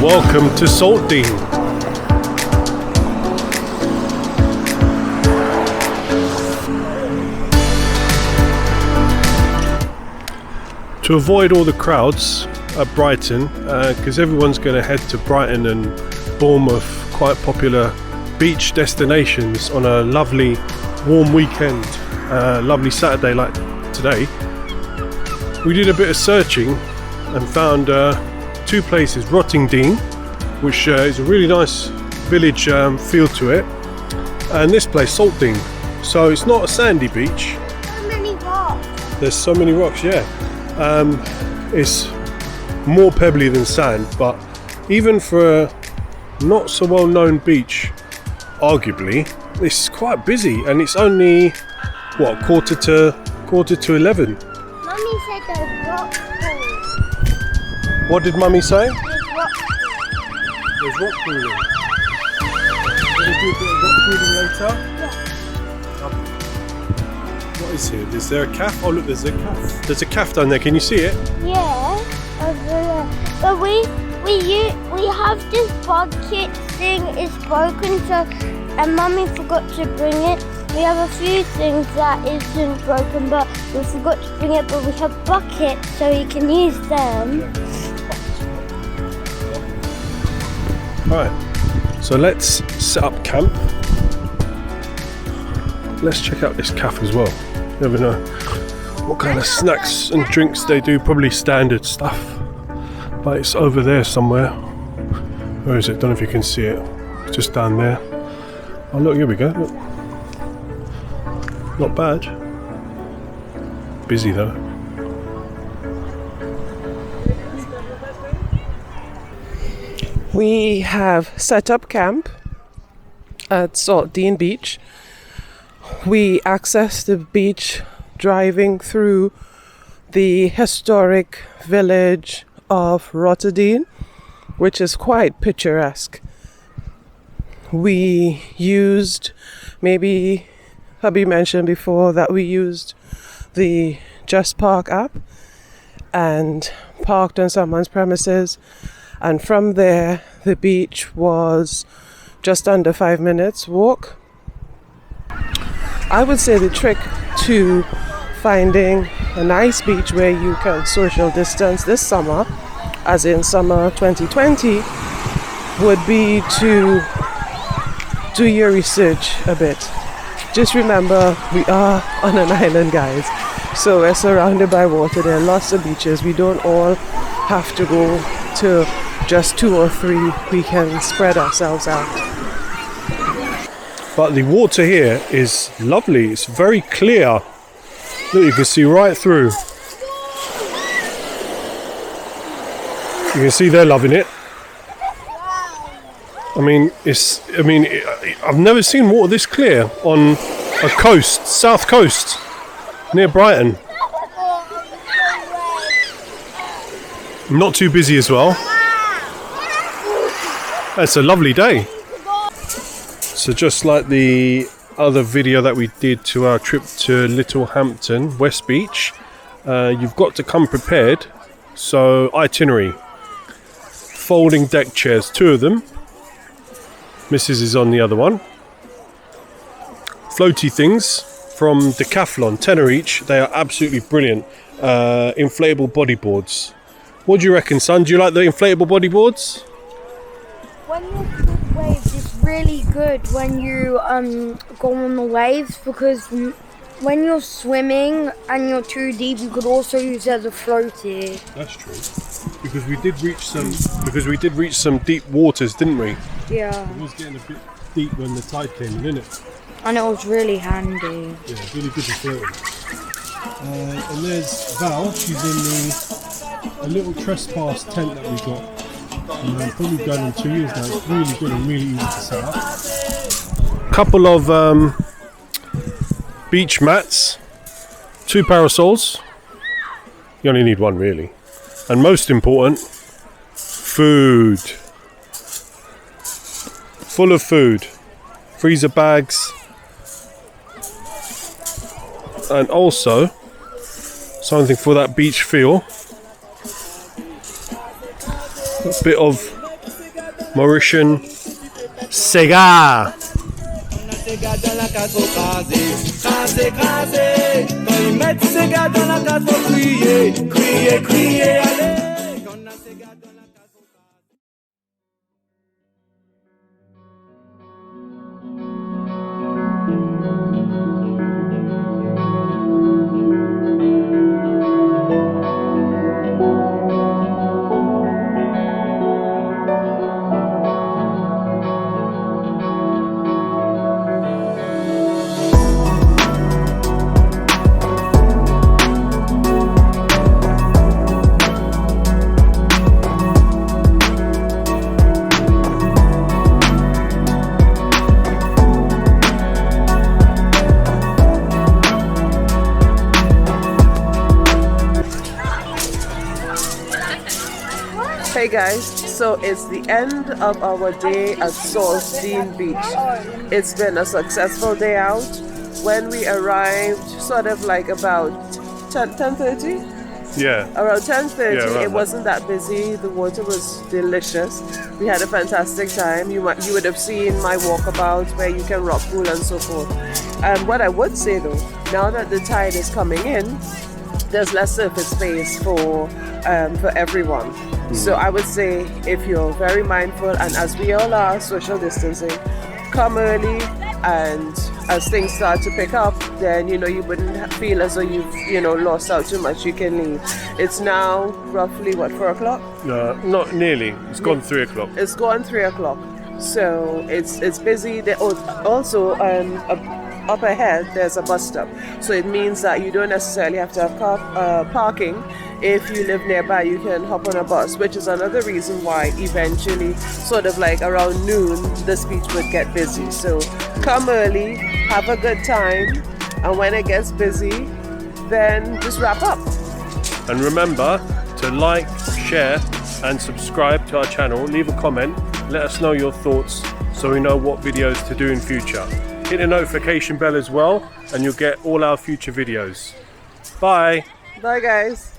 Welcome to Saltdean. To avoid all the crowds at Brighton, because everyone's going to head to Brighton and Bournemouth, quite popular beach destinations on a lovely warm weekend, lovely Saturday like today, we did a bit of searching and found two places, Rottingdean, which is a really nice village feel to it, and this place, Saltdean. So it's not a sandy beach. So many rocks. There's so many rocks, yeah. It's more pebbly than sand, but even for a not so well known beach, arguably, it's quite busy, and it's only what, quarter to 11. Mummy said there's rocks. What did Mummy say? There's rocks. There's rock crawling. Gonna do a bit of rock crawling later? What is here? Is there a calf? Oh look, there's a calf. There's a calf down there. Can you see it? Yeah, over there. But we have this bucket thing. It's broken, so and Mummy forgot to bring it. We have a few things that isn't broken, but we forgot to bring it. But we have buckets, so you can use them. Right. So let's set up camp. Let's check out this cafe as well. You never know what kind of snacks and drinks they do. Probably standard stuff, but it's over there somewhere. Where is it? Don't know if you can see it. It's just down there. Oh look, here we go. Look. Not bad. Busy though. We have set up camp at Saltdean Beach. We access the beach driving through the historic village of Rottingdean, which is quite picturesque. We used, maybe hubby mentioned before, that we used the Just Park app and parked on someone's premises, and from there the beach was just under 5 minutes walk. I would say the trick to finding a nice beach where you can social distance this summer, as in summer 2020, would be to do your research a bit. Just remember, we are on an island, guys, so we're surrounded by water. There are lots of beaches. We don't all have to go to just 2 or 3. We can spread ourselves out. But the water here is lovely. It's very clear. Look, you can see right through. You can see they're loving it. I've never seen water this clear on a coast, south coast, near Brighton. Not too busy as well. It's a lovely day. So just like the other video that we did to our trip to Littlehampton, West Beach, you've got to come prepared. So itinerary, folding deck chairs, 2 of them. Mrs. is on the other one. Floaty things from Decathlon, tenner each. They are absolutely brilliant. Inflatable bodyboards. What do you reckon, son? Do you like the inflatable bodyboards? When you're big waves, it's really good when you go on the waves, because when you're swimming and you're too deep, you could also use it as a floaty. That's true. Because we did reach some deep waters, didn't we? Yeah. It was getting a bit deep when the tide came in, didn't it? And it was really handy. Yeah, really good for floating. And there's Val. She's in a little trespass tent that we got. Probably going on 2 years now. It's really good and really easy to set up. Couple of beach mats, 2 parasols. You only need 1 really. And most important, food. Full of food. Freezer bags. And also something for that beach feel. A bit of Mauritian cigar. Dans la case faut craser, craser. Quand ils mettent ces gars dans la case faut crier, crier, crier, allez. Quand on a ces gars dans la case faut craser. Hey guys, so it's the end of our day at Saltdean Beach. It's been a successful day out. When we arrived, sort of like about 10:30? Yeah. Around 10:30, Yeah, around it wasn't that busy. The water was delicious. We had a fantastic time. You would have seen my walkabout where you can rock pool and so forth. What I would say though, now that the tide is coming in, there's less surface space for everyone. So I would say if you're very mindful, and as we all are, social distancing, come early, and as things start to pick up, then you wouldn't feel as though you've lost out too much. You can leave. It's now roughly 4 o'clock. Not nearly. It's gone 3 o'clock. It's gone 3 o'clock. So it's busy. Also up ahead there's a bus stop, so it means that you don't necessarily have to have parking. If you live nearby, you can hop on a bus, which is another reason why eventually, sort of like around noon, this beach would get busy. So come early, have a good time, and when it gets busy, then just wrap up. And remember to like, share and subscribe to our channel. Leave a comment, let us know your thoughts so we know what videos to do in future. Hit the notification bell as well and you'll get all our future videos. Bye. Bye guys.